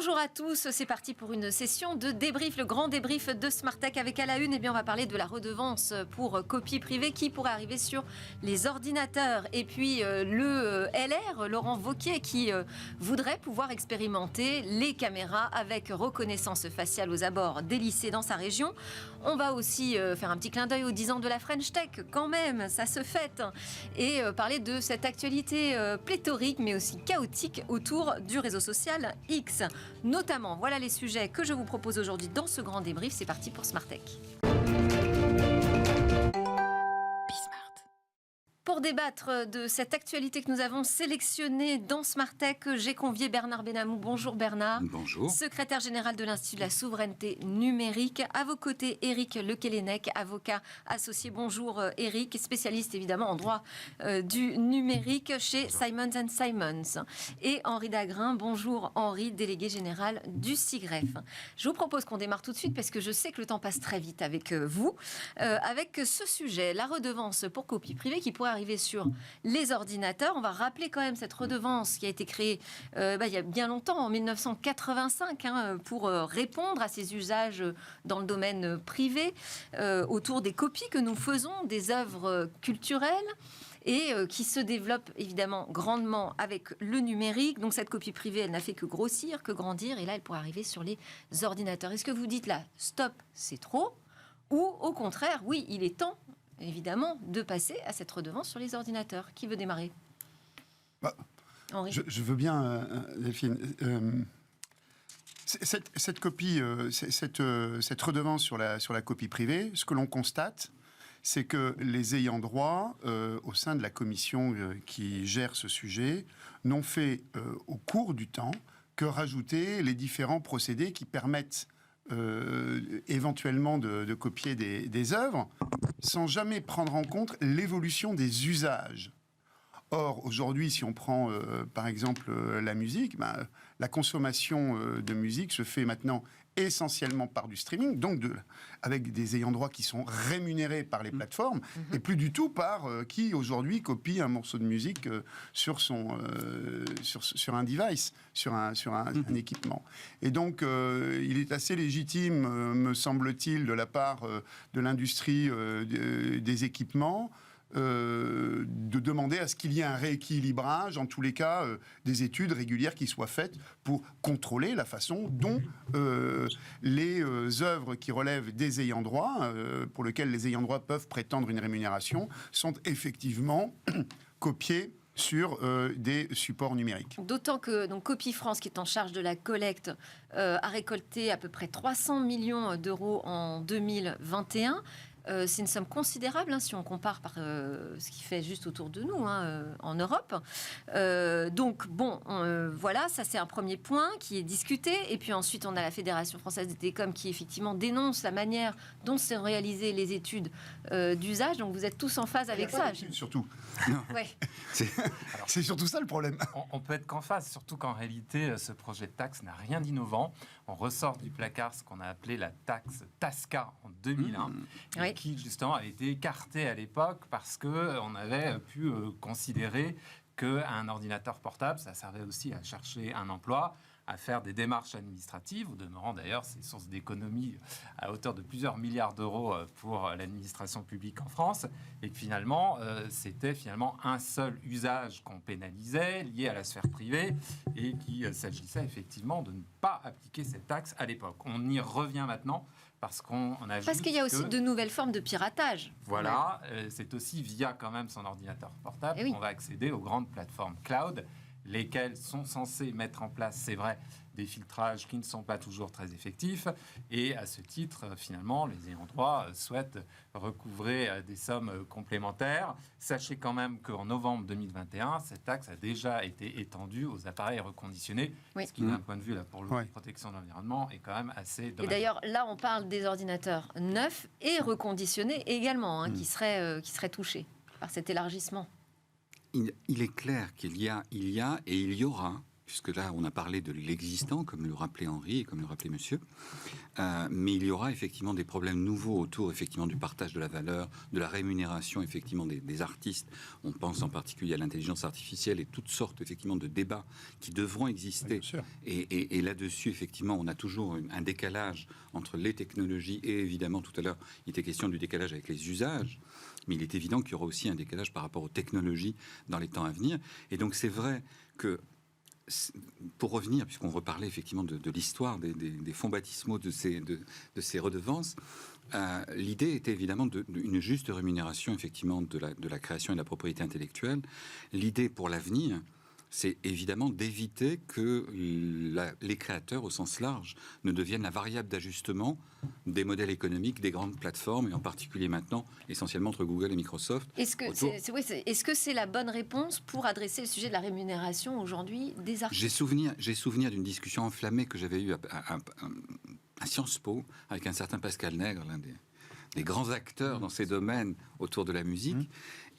Bonjour à tous, c'est parti pour une session de débrief, le grand débrief de Smartech avec à la une. On va parler de la redevance pour copie privée qui pourrait arriver sur les ordinateurs. Et puis le LR, Laurent Wauquiez, qui voudrait pouvoir expérimenter les caméras avec reconnaissance faciale aux abords des lycées dans sa région. On va aussi faire un petit clin d'œil aux 10 ans de la French Tech, quand même, ça se fête. Et parler de cette actualité pléthorique mais aussi chaotique autour du réseau social X. Notamment, voilà les sujets que je vous propose aujourd'hui dans ce grand débrief. C'est parti pour Smartech. Pour débattre de cette actualité que nous avons sélectionnée dans Smartech, j'ai convié Bernard Benamou. Bonjour Bernard. Bonjour. Secrétaire général de l'Institut de la souveraineté numérique. À vos côtés, Éric Lequelennec, avocat associé. Bonjour Éric, spécialiste évidemment en droit du numérique chez Simons & Simons. Et Henri Dagrin. Bonjour Henri, délégué général du SIGREF. Je vous propose qu'on démarre tout de suite parce que je sais que le temps passe très vite avec vous. Avec ce sujet, la redevance pour copie privée qui pourrait arriver sur les ordinateurs. On va rappeler quand même cette redevance qui a été créée il y a bien longtemps, en 1985, pour répondre à ces usages dans le domaine privé, autour des copies que nous faisons des œuvres culturelles et qui se développe évidemment grandement avec le numérique. Donc cette copie privée, elle n'a fait que grossir, que grandir, et là elle pourrait arriver sur les ordinateurs. Est-ce que vous dites là, stop, c'est trop, ou au contraire, oui, il est temps évidemment, de passer à cette redevance sur les ordinateurs? Qui veut démarrer? Henri. Je veux bien, Delphine. Cette copie, cette redevance sur la copie privée, ce que l'on constate, c'est que les ayants droit, au sein de la commission qui gère ce sujet, n'ont fait au cours du temps que rajouter les différents procédés qui permettent éventuellement de copier des œuvres, sans jamais prendre en compte l'évolution des usages. Or, aujourd'hui, si on prend par exemple la musique, la consommation de musique se fait maintenant essentiellement par du streaming, donc avec des ayants droit qui sont rémunérés par les plateformes, et plus du tout par qui aujourd'hui copie un morceau de musique sur un device, sur un équipement. Et donc, il est assez légitime, me semble-t-il, de la part de l'industrie des équipements, de demander à ce qu'il y ait un rééquilibrage, en tous les cas, des études régulières qui soient faites pour contrôler la façon dont les œuvres qui relèvent des ayants droit, pour lesquelles les ayants droit peuvent prétendre une rémunération, sont effectivement copiées sur des supports numériques. D'autant que Copie France, qui est en charge de la collecte, a récolté à peu près 300 millions d'euros en 2021. C'est une somme considérable si on compare par ce qui fait juste autour de nous en Europe. Voilà, ça c'est un premier point qui est discuté. Et puis ensuite, on a la Fédération française des télécoms qui effectivement dénonce la manière dont sont réalisées les études d'usage. Donc vous êtes tous en phase avec ça. Surtout. Ouais. C'est surtout ça le problème. On peut être qu'en phase, surtout qu'en réalité, ce projet de taxe n'a rien d'innovant. On ressort du placard ce qu'on a appelé la taxe TASCA en 2001. Oui. Qui justement avait été écarté à l'époque parce qu'on avait pu considérer qu'un ordinateur portable, ça servait aussi à chercher un emploi, à faire des démarches administratives, au demeurant d'ailleurs, c'est source d'économie à hauteur de plusieurs milliards d'euros pour l'administration publique en France, et que finalement, c'était finalement un seul usage qu'on pénalisait, lié à la sphère privée, et qu'il s'agissait effectivement de ne pas appliquer cette taxe à l'époque. On y revient maintenant, parce qu'il y a aussi de nouvelles formes de piratage. Voilà, c'est aussi via quand même son ordinateur portable qu'on va accéder aux grandes plateformes cloud, lesquelles sont censées mettre en place, c'est vrai, des filtrages qui ne sont pas toujours très effectifs. Et à ce titre, finalement, les ayants droit souhaitent recouvrer des sommes complémentaires. Sachez quand même qu'en novembre 2021, cette taxe a déjà été étendue aux appareils reconditionnés, ce qui, d'un point de vue de la protection de l'environnement, est quand même assez dommageable. Et d'ailleurs, là, on parle des ordinateurs neufs et reconditionnés également, qui seraient touchés par cet élargissement. Il est clair qu'il y a et il y aura puisque là, on a parlé de l'existant, comme le rappelait Henri et comme le rappelait monsieur. Mais il y aura effectivement des problèmes nouveaux autour effectivement du partage de la valeur, de la rémunération effectivement des artistes. On pense en particulier à l'intelligence artificielle et toutes sortes effectivement de débats qui devront exister. Bien sûr. Et là-dessus, effectivement, on a toujours un décalage entre les technologies et évidemment, tout à l'heure, il était question du décalage avec les usages. Mais il est évident qu'il y aura aussi un décalage par rapport aux technologies dans les temps à venir. Et donc, c'est vrai que, pour revenir, puisqu'on reparlait effectivement de l'histoire des fonds baptismaux de ces redevances, l'idée était évidemment d'une juste rémunération effectivement de la création et de la propriété intellectuelle. L'idée pour l'avenir, c'est évidemment d'éviter que les créateurs, au sens large, ne deviennent la variable d'ajustement des modèles économiques des grandes plateformes, et en particulier maintenant, essentiellement entre Google et Microsoft. Est-ce que c'est la bonne réponse pour adresser le sujet de la rémunération aujourd'hui des artistes ? J'ai souvenir d'une discussion enflammée que j'avais eue à Sciences Po avec un certain Pascal Nègre, l'un des grands acteurs dans ces domaines autour de la musique.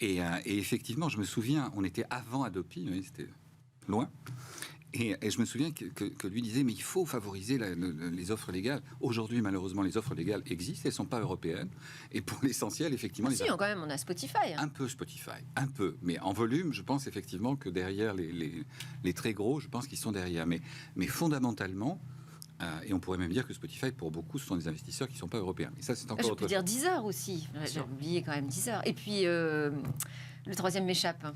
Et effectivement, je me souviens, on était avant Adopi, oui, c'était loin. Et je me souviens que lui disait, mais il faut favoriser les offres légales. Aujourd'hui, malheureusement, les offres légales existent, elles ne sont pas européennes. Et pour l'essentiel, effectivement... quand même, on a Spotify. Un peu Spotify, un peu. Mais en volume, je pense effectivement que derrière les très gros, je pense qu'ils sont derrière. Mais fondamentalement... et on pourrait même dire que Spotify, pour beaucoup, ce sont des investisseurs qui ne sont pas européens. Et ça, c'est encore je peux dire Deezer aussi. J'ai oublié quand même Deezer. Et puis, le troisième m'échappe.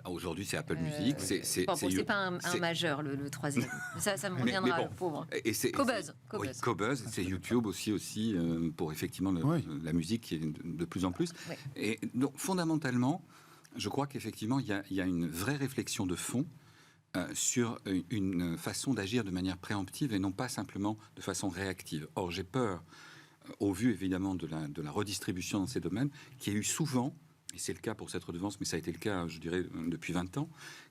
Aujourd'hui, c'est Apple Music. C'est pas un majeur, le troisième. Ça me reviendra, le pauvre. Qobuz, c'est YouTube aussi pour effectivement la musique qui est de plus en plus. Oui. Et donc, fondamentalement, je crois qu'effectivement, il y a une vraie réflexion de fond sur une façon d'agir de manière préemptive et non pas simplement de façon réactive. Or, j'ai peur, au vu évidemment de la redistribution dans ces domaines, qu'il y ait eu souvent, et c'est le cas pour cette redevance, mais ça a été le cas, je dirais, depuis 20 ans,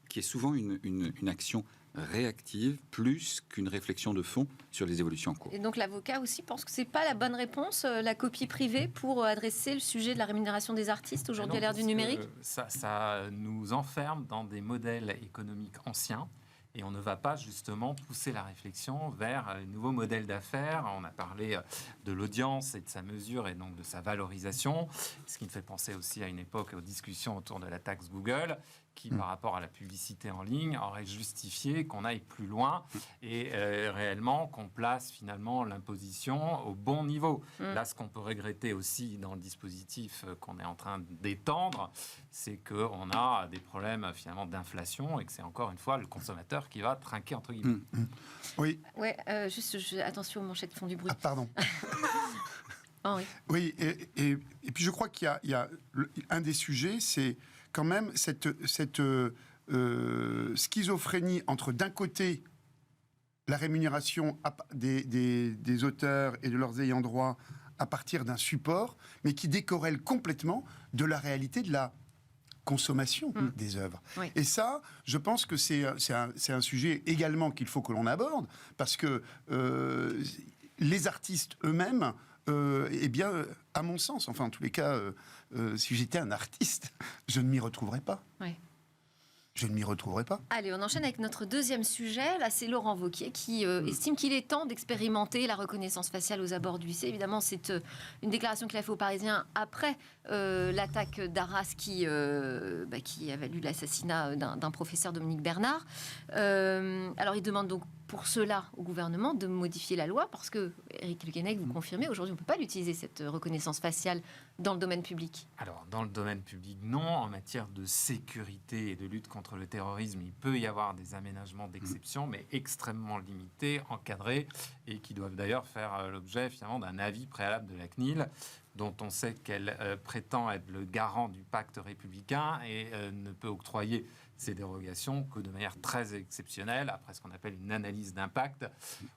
qui est souvent une action réactive plus qu'une réflexion de fond sur les évolutions en cours. Et donc l'avocat aussi pense que c'est pas la bonne réponse, la copie privée, pour adresser le sujet de la rémunération des artistes aujourd'hui à l'ère du numérique. Ça nous enferme dans des modèles économiques anciens. Et on ne va pas justement pousser la réflexion vers un nouveau modèle d'affaires. On a parlé de l'audience et de sa mesure et donc de sa valorisation, ce qui me fait penser aussi à une époque aux discussions autour de la taxe Google, qui, par rapport à la publicité en ligne, aurait justifié qu'on aille plus loin et réellement qu'on place finalement l'imposition au bon niveau. Là, ce qu'on peut regretter aussi dans le dispositif qu'on est en train d'étendre, c'est qu'on a des problèmes finalement d'inflation et que c'est encore une fois le consommateur qui va trinquer, entre guillemets. Oui. Ouais, attention aux manchettes font du bruit. Ah, pardon. Henri. Oui, et puis je crois qu'il y a un des sujets, c'est quand même cette schizophrénie entre, d'un côté, la rémunération des auteurs et de leurs ayants droit à partir d'un support, mais qui décorrèle complètement de la réalité de la consommation des œuvres. Oui. Et ça, je pense que c'est un sujet également qu'il faut que l'on aborde, parce que les artistes eux-mêmes, eh bien, à mon sens, enfin en tous les cas, si j'étais un artiste, je ne m'y retrouverais pas. Oui. Je ne m'y retrouverai pas. Allez, on enchaîne avec notre deuxième sujet. Là, c'est Laurent Wauquiez qui estime qu'il est temps d'expérimenter la reconnaissance faciale aux abords du lycée. Évidemment, c'est une déclaration qu'il a faite aux Parisiens après l'attaque d'Arras qui a valu l'assassinat d'un professeur, Dominique Bernard. Alors, il demande donc pour cela au gouvernement de modifier la loi, parce que, Éric Le Guenec, vous confirmez, aujourd'hui, on ne peut pas l'utiliser, cette reconnaissance faciale, dans le domaine public. Alors, dans le domaine public, non. En matière de sécurité et de lutte contre le terrorisme, il peut y avoir des aménagements d'exception, mais extrêmement limités, encadrés, et qui doivent d'ailleurs faire l'objet, finalement, d'un avis préalable de la CNIL, dont on sait qu'elle prétend être le garant du pacte républicain et ne peut octroyer ces dérogations que de manière très exceptionnelle, après ce qu'on appelle une analyse d'impact,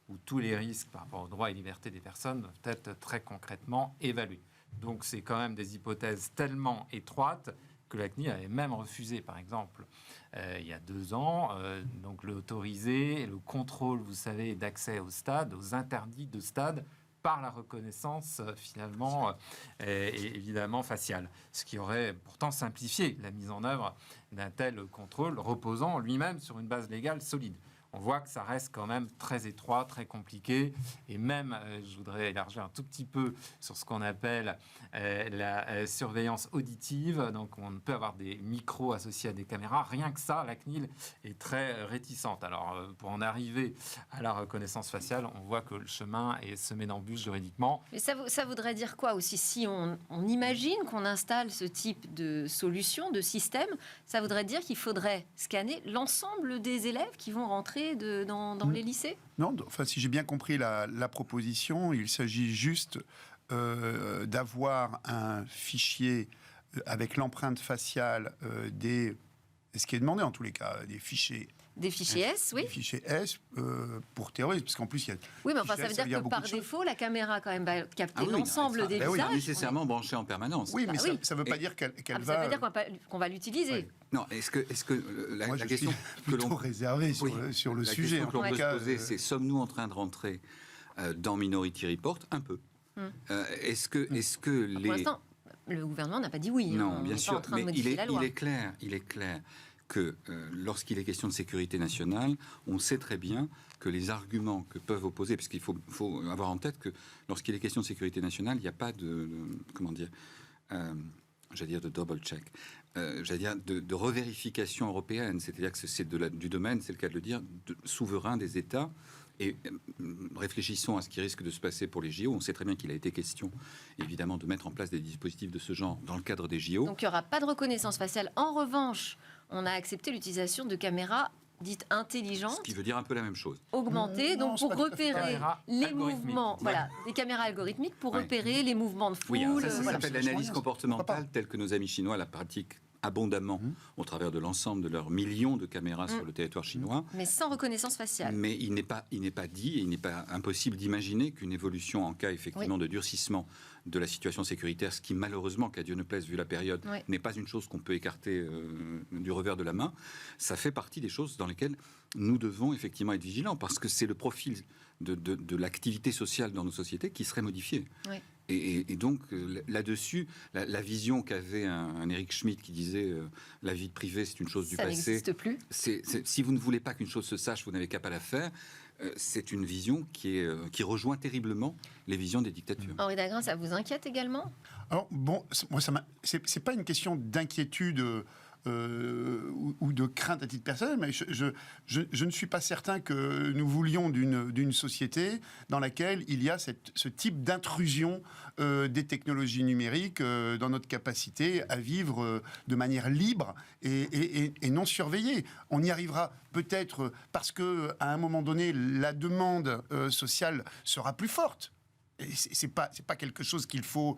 où tous les risques par rapport aux droits et libertés des personnes doivent être très concrètement évalués. Donc c'est quand même des hypothèses tellement étroites que la CNIL avait même refusé, par exemple, il y a 2 ans, donc l'autoriser, le contrôle, vous savez, d'accès au stade, aux interdits de stade, par la reconnaissance finalement évidemment faciale, ce qui aurait pourtant simplifié la mise en œuvre d'un tel contrôle reposant lui-même sur une base légale solide. on voit que ça reste quand même très étroit, très compliqué. Et même, je voudrais élargir un tout petit peu sur ce qu'on appelle la surveillance auditive. Donc, on peut avoir des micros associés à des caméras. Rien que ça, la CNIL est très réticente. Alors, pour en arriver à la reconnaissance faciale, on voit que le chemin est semé d'embûches juridiquement. Mais ça voudrait dire quoi aussi? Si on imagine qu'on installe ce type de solution, de système, ça voudrait dire qu'il faudrait scanner l'ensemble des élèves qui vont rentrer dans les lycées? Non, enfin, si j'ai bien compris la proposition, il s'agit juste d'avoir un fichier avec l'empreinte faciale ce qui est demandé en tous les cas, des fichiers S, oui. Des fichiers S pour terrorisme, parce qu'en plus, il y a... Oui, mais enfin, ça veut dire que par défaut, la caméra, quand même, va capter l'ensemble des visages. Nécessairement branchée en permanence. Oui, mais ça ne veut pas dire qu'elle va... Ça veut dire qu'on va l'utiliser. Oui. Non, est-ce que la question que l'on réservé sur le sujet, la question que l'on peut se poser, c'est sommes-nous en train de rentrer dans Minority Report? Un peu. Est-ce que les... Pour l'instant, le gouvernement n'a pas dit oui. Non, bien sûr, mais il est clair que lorsqu'il est question de sécurité nationale, on sait très bien que les arguments que peuvent opposer, parce qu'il faut avoir en tête que lorsqu'il est question de sécurité nationale, il n'y a pas de double check, de revérification européenne, c'est-à-dire que c'est du domaine, c'est le cas de le dire, souverain des États. Et réfléchissons à ce qui risque de se passer pour les JO. On sait très bien qu'il a été question, évidemment, de mettre en place des dispositifs de ce genre dans le cadre des JO. Donc il n'y aura pas de reconnaissance faciale. En revanche, on a accepté l'utilisation de caméras dites intelligentes. Ce qui veut dire un peu la même chose. Augmentées, donc pour repérer les mouvements. Voilà, des caméras algorithmiques pour repérer les mouvements de foule. Oui, ça s'appelle l'analyse comportementale telle que nos amis chinois la pratiquent abondamment au travers de l'ensemble de leurs millions de caméras sur le territoire chinois. Mais sans reconnaissance faciale. Mais il n'est pas dit, et il n'est pas impossible d'imaginer qu'une évolution en cas effectivement de durcissement de la situation sécuritaire, ce qui malheureusement, qu'à Dieu ne plaise vu la période, n'est pas une chose qu'on peut écarter du revers de la main, ça fait partie des choses dans lesquelles nous devons effectivement être vigilants, parce que c'est le profil de l'activité sociale dans nos sociétés qui serait modifié. Oui. Et donc, là-dessus, la vision qu'avait un Eric Schmidt qui disait la vie privée, c'est une chose du passé. Ça n'existe plus. Si vous ne voulez pas qu'une chose se sache, vous n'avez qu'à pas la faire. C'est une vision qui rejoint terriblement les visions des dictatures. Henri Dagrin, ça vous inquiète également? Alors, bon, moi, c'est pas une question d'inquiétude ou de crainte à titre personnel, mais je ne suis pas certain que nous voulions d'une société dans laquelle il y a ce type d'intrusion des technologies numériques dans notre capacité à vivre de manière libre et non surveillée. On y arrivera peut-être parce qu'à un moment donné, la demande sociale sera plus forte. C'est pas quelque chose qu'il faut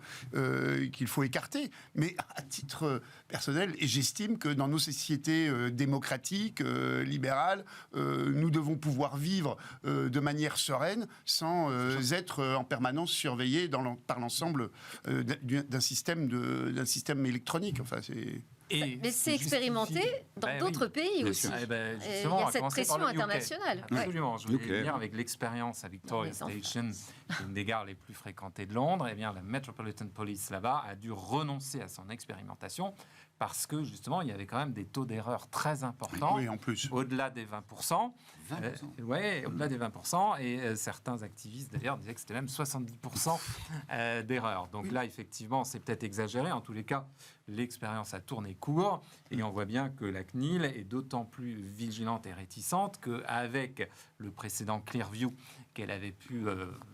écarter, mais à titre personnel, et j'estime que dans nos sociétés démocratiques, libérales, nous devons pouvoir vivre de manière sereine sans être en permanence surveillés par l'ensemble d'un système électronique. Enfin, c'est... Mais c'est expérimenté dans d'autres pays aussi. Il y a cette pression internationale. Absolument. Je voulais dire, avec l'expérience à Victoria Station, une des gares les plus fréquentées de Londres, la Metropolitan Police là-bas a dû renoncer à son expérimentation parce que justement, il y avait quand même des taux d'erreur très importants, en plus. Au-delà des 20%. Au-delà des 20%. Et certains activistes, d'ailleurs, disaient que c'était même 70% d'erreur. Donc là, effectivement, c'est peut-être exagéré. En tous les cas, l'expérience a tourné court. Et on voit bien que la CNIL est d'autant plus vigilante et réticente qu'avec le précédent Clearview, qu'elle avait pu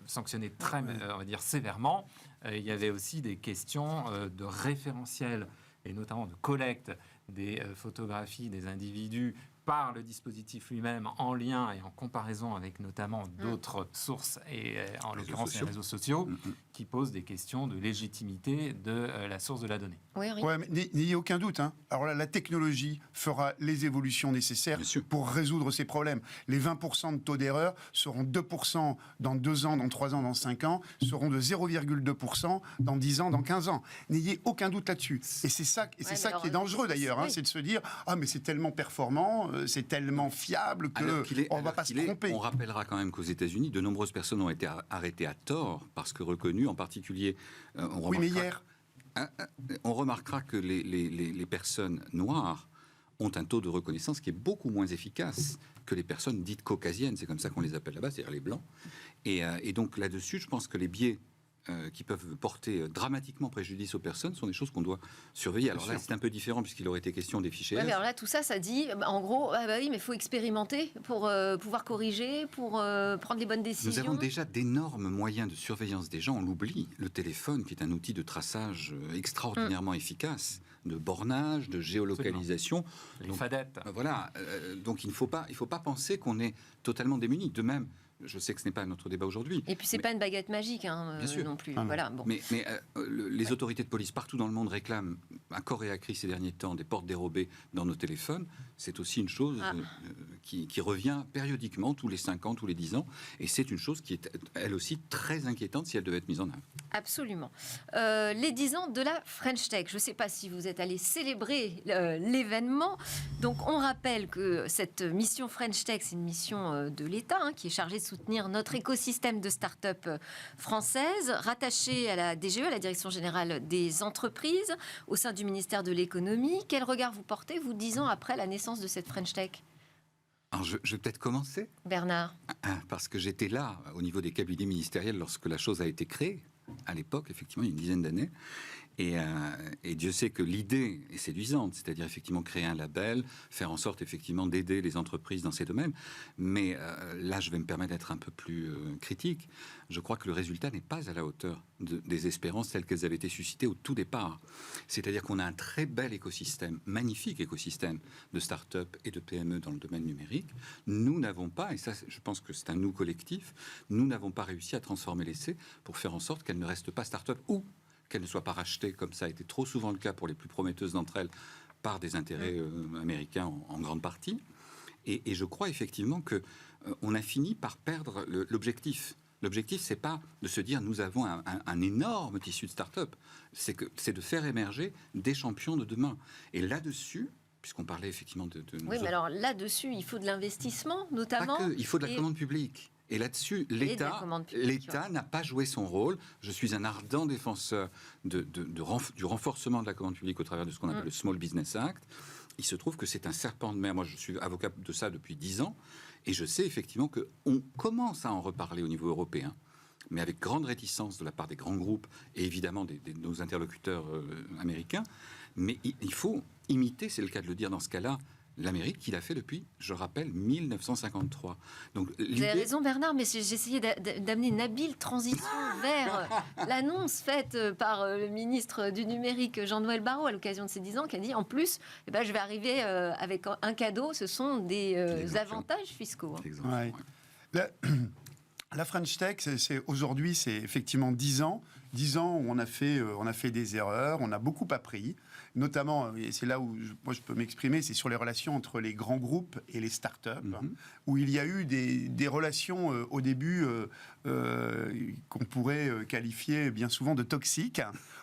sanctionner on va dire, sévèrement, il y avait aussi des questions de référentiel et notamment de collecte des photographies des individus par le dispositif lui-même en lien et en comparaison avec notamment d'autres sources, et en l'occurrence les réseaux sociaux, qui posent des questions de légitimité de la source de la donnée. Oui, mais n'ayez aucun doute. Alors là, la technologie fera les évolutions nécessaires pour résoudre ces problèmes. Les 20% de taux d'erreur seront 2% dans 2 ans, dans 3 ans, dans 5 ans, seront de 0,2% dans 10 ans, dans 15 ans. N'ayez aucun doute là-dessus. Et c'est ça qui est dangereux d'ailleurs, c'est de se dire « Ah, mais c'est tellement performant, c'est tellement fiable qu'on ne va pas se tromper. » On rappellera quand même qu'aux États-Unis, de nombreuses personnes ont été arrêtées à tort parce que reconnues, en particulier... mais hier... On remarquera que les personnes noires ont un taux de reconnaissance qui est beaucoup moins efficace que les personnes dites caucasiennes, c'est comme ça qu'on les appelle là-bas, c'est-à-dire les blancs. Et donc là-dessus, je pense que les biais qui peuvent porter dramatiquement préjudice aux personnes sont des choses qu'on doit surveiller. Alors là, c'est un peu différent puisqu'il aurait été question des fichiers. Ouais, mais alors là, tout ça, ça dit, en gros, oui, mais il faut expérimenter pour pouvoir corriger, pour prendre les bonnes décisions. Nous avons déjà d'énormes moyens de surveillance des gens. On l'oublie. Le téléphone, qui est un outil de traçage extraordinairement efficace, de bornage, de géolocalisation. Les fadettes. Voilà. Donc il ne faut pas penser qu'on est totalement démunis. De même, je sais que ce n'est pas notre débat aujourd'hui. Et puis, c'est pas une baguette magique bien sûr. non plus. Ah non. Voilà, bon. Mais les autorités de police partout dans le monde réclament à corps et à cri ces derniers temps des portes dérobées dans nos téléphones. C'est aussi une chose qui revient périodiquement, tous les 5 ans, tous les 10 ans. Et c'est une chose qui est, elle aussi, très inquiétante si elle devait être mise en œuvre. Absolument. Les 10 ans de la French Tech. Je ne sais pas si vous êtes allé célébrer l'événement. Donc, on rappelle que cette mission French Tech, c'est une mission de l'État qui est chargée de soutenir notre écosystème de start-up françaises, rattachée à la DGE, à la Direction Générale des Entreprises, au sein du ministère de l'Économie. Quel regard vous portez, vous, 10 ans après la naissance de cette French Tech ? Alors, je vais peut-être commencer. Bernard. Parce que j'étais là, au niveau des cabinets ministériels, lorsque la chose a été créée, à l'époque, effectivement, il y a une dizaine d'années. Et Dieu sait que l'idée est séduisante, c'est-à-dire effectivement créer un label, faire en sorte effectivement d'aider les entreprises dans ces domaines. Mais là, je vais me permettre d'être un peu plus critique. Je crois que le résultat n'est pas à la hauteur des espérances telles qu'elles avaient été suscitées au tout départ. C'est-à-dire qu'on a un très bel écosystème, magnifique écosystème de start-up et de PME dans le domaine numérique. Nous n'avons pas, et ça je pense que c'est un nous collectif, nous n'avons pas réussi à transformer l'essai pour faire en sorte qu'elle ne reste pas start-up ou qu'elle ne soit pas rachetée, comme ça a été trop souvent le cas pour les plus prometteuses d'entre elles, par des intérêts américains en grande partie. Et je crois effectivement qu'on a fini par perdre l'objectif. L'objectif, c'est pas de se dire nous avons un énorme tissu de start-up, c'est de faire émerger des champions de demain. Et là-dessus, puisqu'on parlait effectivement de oui, mais alors là-dessus, il faut de l'investissement, notamment. Pas que, il faut de la commande publique. Et là-dessus, l'État n'a pas joué son rôle. Je suis un ardent défenseur du renforcement de la commande publique au travers de ce qu'on appelle le Small Business Act. Il se trouve que c'est un serpent de mer. Moi, je suis avocat de ça depuis 10 ans. Et je sais effectivement qu'on commence à en reparler au niveau européen, mais avec grande réticence de la part des grands groupes et évidemment de nos interlocuteurs américains. Mais il faut imiter, c'est le cas de le dire dans ce cas-là, l'Amérique, qui l'a fait depuis, je rappelle, 1953. Donc, vous avez raison, Bernard, mais j'ai essayé d'amener une habile transition vers l'annonce faite par le ministre du Numérique, Jean-Noël Barrot, à l'occasion de ses 10 ans, qui a dit, en plus, je vais arriver avec un cadeau, ce sont des avantages fiscaux. Ouais. La French Tech, aujourd'hui, c'est effectivement 10 ans. 10 ans où on a fait des erreurs, on a beaucoup appris. Notamment, et c'est là où moi je peux m'exprimer, c'est sur les relations entre les grands groupes et les start-up, où il y a eu des relations au début qu'on pourrait qualifier bien souvent de toxiques,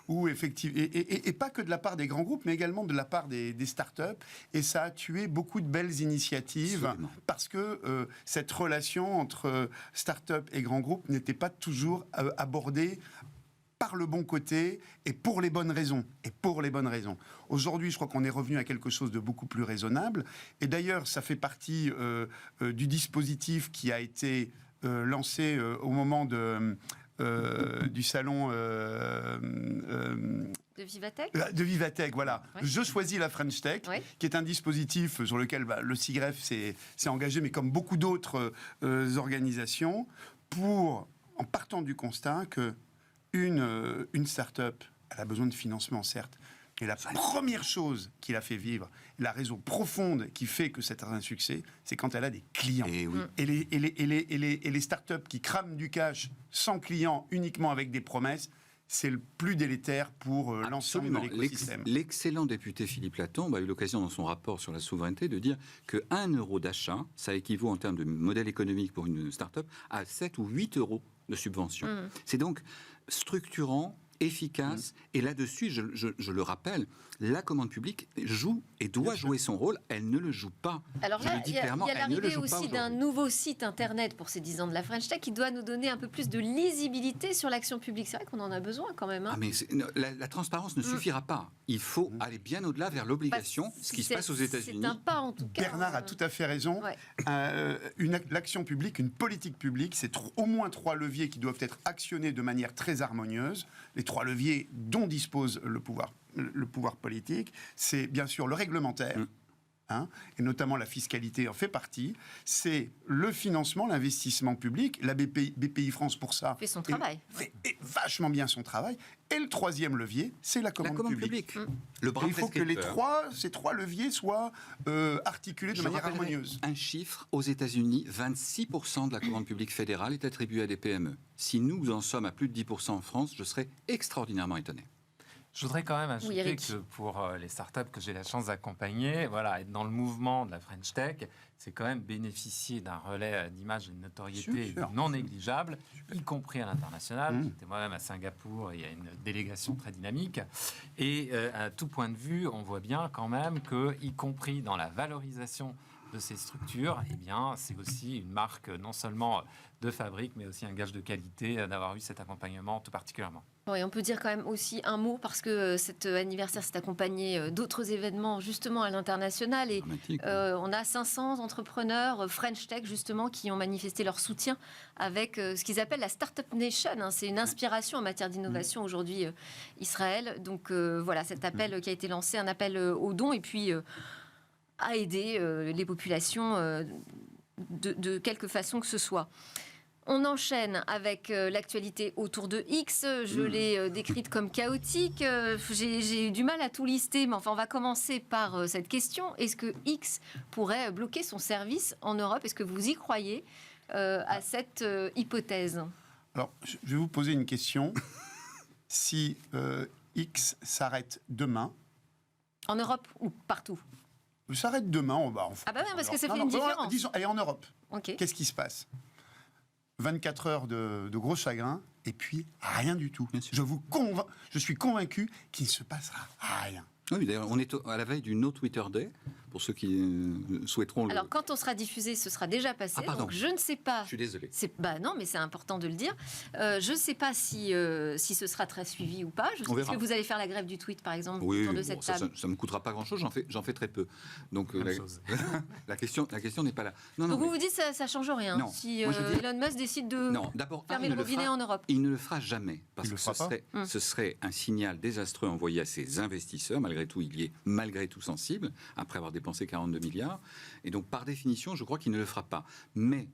où effectivement, et pas que de la part des grands groupes, mais également de la part des start-up, et ça a tué beaucoup de belles initiatives. Absolument. Parce que cette relation entre start-up et grands groupes n'était pas toujours abordée par le bon côté et pour les bonnes raisons. Aujourd'hui, je crois qu'on est revenu à quelque chose de beaucoup plus raisonnable. Et d'ailleurs, ça fait partie du dispositif qui a été lancé au moment du salon de Vivatech. De Vivatech, voilà. Ouais. Je choisis la French Tech, qui est un dispositif sur lequel le SIGREF s'est engagé, mais comme beaucoup d'autres organisations, en partant du constat que une start-up, elle a besoin de financement, certes, mais la première chose qui la fait vivre, la raison profonde qui fait que c'est un succès, c'est quand elle a des clients. Et, oui. Et les start-up qui crament du cash sans clients, uniquement avec des promesses, c'est le plus délétère pour l'ensemble de l'écosystème. L'excellent député Philippe Latombe a eu l'occasion dans son rapport sur la souveraineté de dire que 1 euro d'achat, ça équivaut en termes de modèle économique pour une start-up à 7 ou 8 euros de subvention. C'est donc structurant efficace. Et là-dessus, je le rappelle, la commande publique joue et doit jouer son rôle. Elle ne le joue pas. Alors Je là, le dis il y a clairement, elle ne le l'arrivée joue pas aussi d'un aujourd'hui. nouveau site internet pour ces 10 ans de la French Tech qui doit nous donner un peu plus de lisibilité sur l'action publique. C'est vrai qu'on en a besoin quand même. Hein. Ah, mais la transparence ne suffira pas. Il faut aller bien au-delà vers l'obligation, ce qui se passe aux États-Unis. C'est un pas en tout cas. Bernard a tout à fait raison. Ouais. L'action publique, une politique publique, c'est au moins 3 leviers qui doivent être actionnés de manière très harmonieuse. Les 3 leviers dont dispose le pouvoir politique, c'est bien sûr le réglementaire. Et notamment la fiscalité en fait partie, c'est le financement, l'investissement public. La BPI France, pour ça, Fait son travail. fait vachement bien son travail. Et le 3e levier, c'est la commande publique. Le bras Et il faut que prescripteur. ces trois leviers soient articulés de Je manière rappellerai harmonieuse. un chiffre, aux États-Unis, 26% de la commande publique fédérale est attribuée à des PME. Si nous en sommes à plus de 10% en France, je serais extraordinairement étonné. Je voudrais quand même ajouter Eric. que pour les startups que j'ai la chance d'accompagner, voilà, être dans le mouvement de la French Tech, c'est quand même bénéficier d'un relais d'image et de notoriété Sûr. non négligeable, y compris à l'international. J'étais moi-même à Singapour, et il y a une délégation très dynamique. Et à tout point de vue, on voit bien quand même que, y compris dans la valorisation de ces structures, eh bien, c'est aussi une marque non seulement de fabrique, mais aussi un gage de qualité d'avoir eu cet accompagnement tout particulièrement. Oui, on peut dire quand même aussi un mot parce que cet anniversaire s'est accompagné d'autres événements justement à l'international et Dramatique. on a 500 entrepreneurs French Tech justement qui ont manifesté leur soutien avec ce qu'ils appellent la Startup Nation. Hein. C'est une inspiration en matière d'innovation aujourd'hui Israël. Donc voilà, cet appel qui a été lancé, un appel aux dons et puis à aider les populations de quelque façon que ce soit. On enchaîne avec l'actualité autour de X. Je l'ai décrite comme chaotique. J'ai eu du mal à tout lister, mais enfin, on va commencer par cette question. Est-ce que X pourrait bloquer son service en Europe? Est-ce que vous y croyez à cette hypothèse? Alors, je vais vous poser une question. Si X s'arrête demain, En Europe ou partout? s'arrête demain, on va... Ah bah oui, parce que ça Non, fait non, une différence. Disons, allez, en Europe, Ok. qu'est-ce qui se passe? 24 heures de gros chagrin, et puis rien du tout. Bien sûr. Je suis convaincu qu'il ne se passera rien. Oui, d'ailleurs, on est à la veille du No Twitter Day, pour ceux qui souhaiteront le... Alors, quand on sera diffusé, ce sera déjà passé. Ah, pardon. Donc, je ne sais pas. Je suis désolé. Bah non, mais c'est important de le dire. Je ne sais pas si ce sera très suivi ou pas. On verra. Est-ce que vous allez faire la grève du tweet, par exemple, Oui, autour de bon, cette ça table? ne me coûtera pas grand-chose, j'en fais très peu. Donc Même chose. la question n'est pas là. Non, Donc mais- vous vous dites que ça ne change rien Non. si Moi, je dis- Elon Musk décide de Non, d'abord, fermer il le ne le robinet fera- en Europe. Il ne le fera jamais, parce Il le que fera pas. ce serait un signal désastreux envoyé à ses investisseurs. Malgré tout, il y est malgré tout sensible, après avoir dépensé 42 milliards. Et donc, par définition, je crois qu'il ne le fera pas. Mais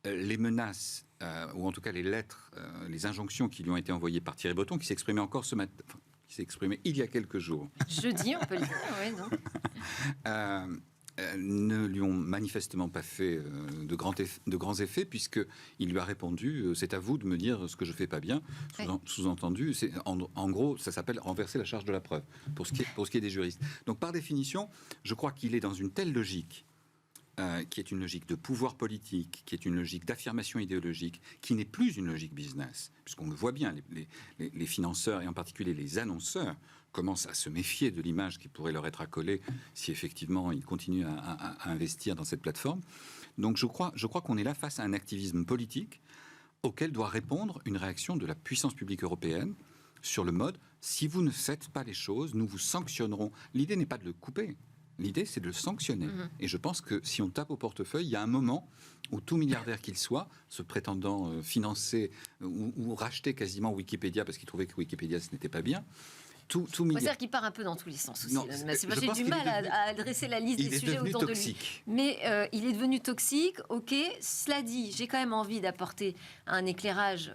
les menaces, ou en tout cas les lettres, les injonctions qui lui ont été envoyées par Thierry Breton, qui s'exprimait encore ce matin, enfin, qui s'est exprimé il y a quelques jours, Jeudi, on peut le dire. Oui, non. ne lui ont manifestement pas fait de grands effets, puisqu'il lui a répondu c'est à vous de me dire ce que je fais pas bien. Sous-entendu, en gros, ça s'appelle renverser la charge de la preuve, pour ce qui est des juristes. Donc, par définition, je crois qu'il est dans une telle logique, qui est une logique de pouvoir politique, qui est une logique d'affirmation idéologique, qui n'est plus une logique business, puisqu'on le voit bien, les financeurs, et en particulier les annonceurs, commencent à se méfier de l'image qui pourrait leur être accolée si effectivement ils continuent à investir dans cette plateforme. Donc je crois qu'on est là face à un activisme politique auquel doit répondre une réaction de la puissance publique européenne sur le mode « si vous ne faites pas les choses, nous vous sanctionnerons ». L'idée n'est pas de le couper, l'idée c'est de le sanctionner. Et je pense que si on tape au portefeuille, il y a un moment où tout milliardaire qu'il soit, se prétendant financer ou racheter quasiment Wikipédia parce qu'il trouvait que Wikipédia ce n'était pas bien, tout C'est-à-dire qu'il part un peu dans tous les sens aussi. Non, Elon je Musk. C'est parce que pense j'ai du qu'il est mal devenu- à adresser la liste il des est sujets devenu autour de lui. toxique. Mais il est devenu toxique, ok. Cela dit, j'ai quand même envie d'apporter un éclairage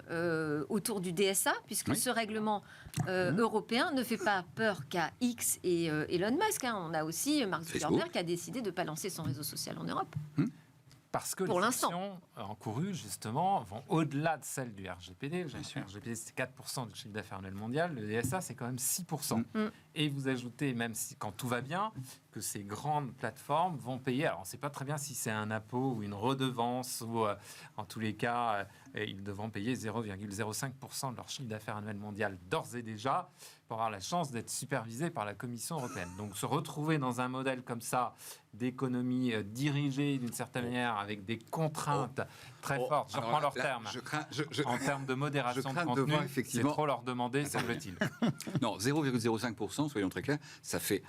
autour du DSA, puisque Oui. ce règlement européen ne fait pas peur qu'à X et Elon Musk. Hein. On a aussi Mark Facebook. Zuckerberg qui a décidé de ne pas lancer son réseau social en Europe. Parce que Pour les l'instant. sanctions encourues, justement, vont au-delà de celles du RGPD. Le sûr. RGPD, c'est 4% du chiffre d'affaires annuel mondial. Le DSA, c'est quand même 6%. Et vous ajoutez, même si, quand tout va bien, que ces grandes plateformes vont payer. Alors, on ne sait pas très bien si c'est un impôt ou une redevance, ou en tous les cas, et ils devront payer 0,05% de leur chiffre d'affaires annuel mondial d'ores et déjà pour avoir la chance d'être supervisés par la Commission européenne. Donc se retrouver dans un modèle comme ça d'économie dirigée d'une certaine manière avec des contraintes très fortes, je reprends leurs termes, en termes de modération de contenu, c'est trop leur demander, semble-t-il. Non, 0,05%, soyons très clairs, ça fait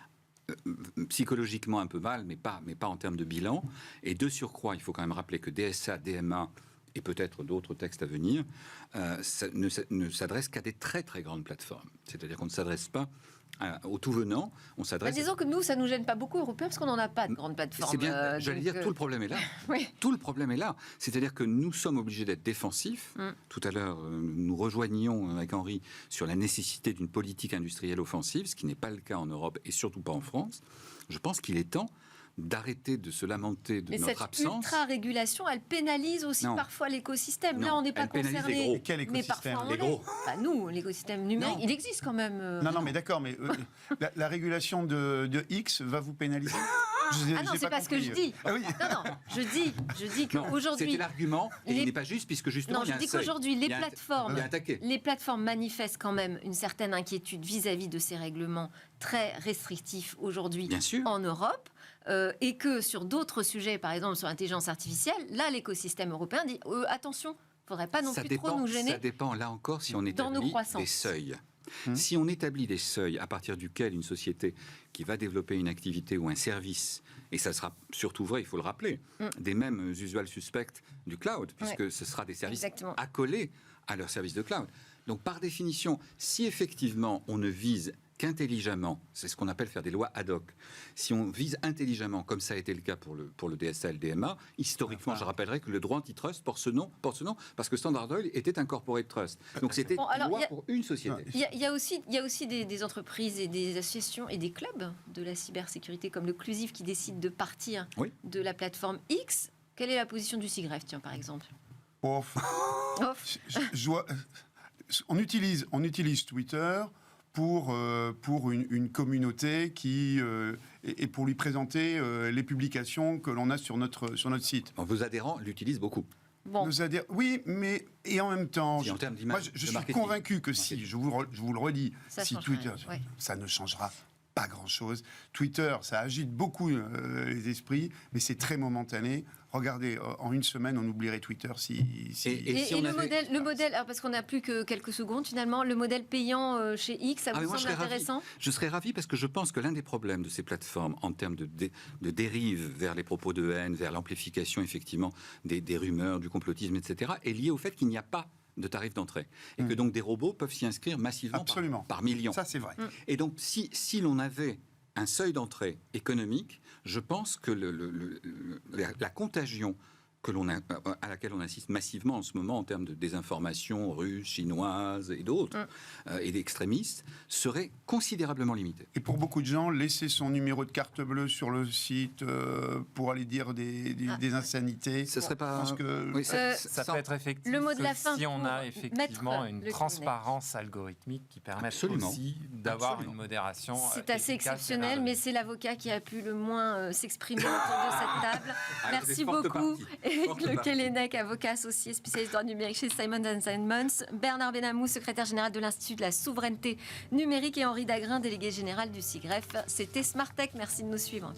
psychologiquement un peu mal, mais pas en termes de bilan. Et de surcroît, il faut quand même rappeler que DSA, DMA et peut-être d'autres textes à venir, ça ne s'adresse qu'à des très très grandes plateformes. C'est-à-dire qu'on ne s'adresse pas au tout venant, on s'adresse... disons que nous, ça ne nous gêne pas beaucoup, Européens, parce qu'on n'en a pas de grandes plateformes. C'est bien, j'allais dire, tout le problème est là. Oui. Tout le problème est là. C'est-à-dire que nous sommes obligés d'être défensifs. Tout à l'heure, nous rejoignions avec Henri sur la nécessité d'une politique industrielle offensive, ce qui n'est pas le cas en Europe et surtout pas en France. Je pense qu'il est temps d'arrêter de se lamenter de notre absence. Mais cette ultra-régulation, elle pénalise aussi parfois l'écosystème. Là, on n'est pas concerné. Quel écosystème? Mais parfois, nous, l'écosystème numérique, il existe quand même. Non, mais d'accord, mais la régulation de X va vous pénaliser? Ah non, c'est pas ce que je dis. Ah oui. Non, je dis qu'aujourd'hui... C'était l'argument, et il n'est pas juste, puisque justement, non, je dis qu'aujourd'hui, les plateformes manifestent quand même une certaine inquiétude vis-à-vis de ces règlements très restrictifs aujourd'hui en Europe. Et que sur d'autres sujets, par exemple sur l'intelligence artificielle, là, l'écosystème européen dit attention, il ne faudrait pas non plus trop nous gêner. Ça dépend, là encore, si on établit des seuils. Si on établit des seuils à partir duquel une société qui va développer une activité ou un service, et ça sera surtout vrai, il faut le rappeler, des mêmes usual suspects du cloud, puisque ce sera des services accolés à leur service de cloud. Donc par définition, si effectivement on ne vise qu'intelligemment, c'est ce qu'on appelle faire des lois ad hoc, si on vise intelligemment, comme ça a été le cas pour le DSA et le DMA, historiquement, je rappellerai que le droit antitrust porte ce nom, parce que Standard Oil était un corporate trust. Donc c'était une loi pour une société. Il y a aussi des entreprises et des associations et des clubs de la cybersécurité comme le Clusif qui décident de partir de la plateforme X. Quelle est la position du SIGREF, tiens, par exemple? On utilise Twitter pour une communauté et pour lui présenter les publications que l'on a sur notre site. Vos adhérents l'utilisent beaucoup. Oui, mais et en même temps, je suis convaincu que si, je vous le redis, si Twitter, ça ne changera pas grand-chose. Twitter, ça agite beaucoup les esprits, mais c'est très momentané. Regardez, en une semaine, on oublierait Twitter le modèle, alors parce qu'on n'a plus que quelques secondes finalement, le modèle payant chez X, ça vous semble intéressant? Je serais ravi parce que je pense que l'un des problèmes de ces plateformes en termes de dérive vers les propos de haine, vers l'amplification effectivement des rumeurs, du complotisme, etc., est lié au fait qu'il n'y a pas de tarif d'entrée. Et que donc des robots peuvent s'y inscrire massivement par millions. Ça, c'est vrai. Et donc, si l'on avait un seuil d'entrée économique, je pense que la contagion à laquelle on assiste massivement en ce moment en termes de désinformation russe, chinoise et d'autres, et d'extrémistes, serait considérablement limitée. Et pour beaucoup de gens, laisser son numéro de carte bleue sur le site pour aller dire des insanités, ce serait pas... ça peut être effectif le mot de la fin si on a effectivement une transparence algorithmique qui permet aussi d'avoir une modération. C'est assez exceptionnel, mais c'est l'avocat qui a pu le moins s'exprimer autour de cette table. Merci beaucoup. Éric Le Quélénec, avocat associé spécialiste droit numérique chez Simon & Simons, Bernard Benamou, secrétaire général de l'Institut de la souveraineté numérique et Henri Dagrin, délégué général du SIGREF. C'était Smart Tech, merci de nous suivre.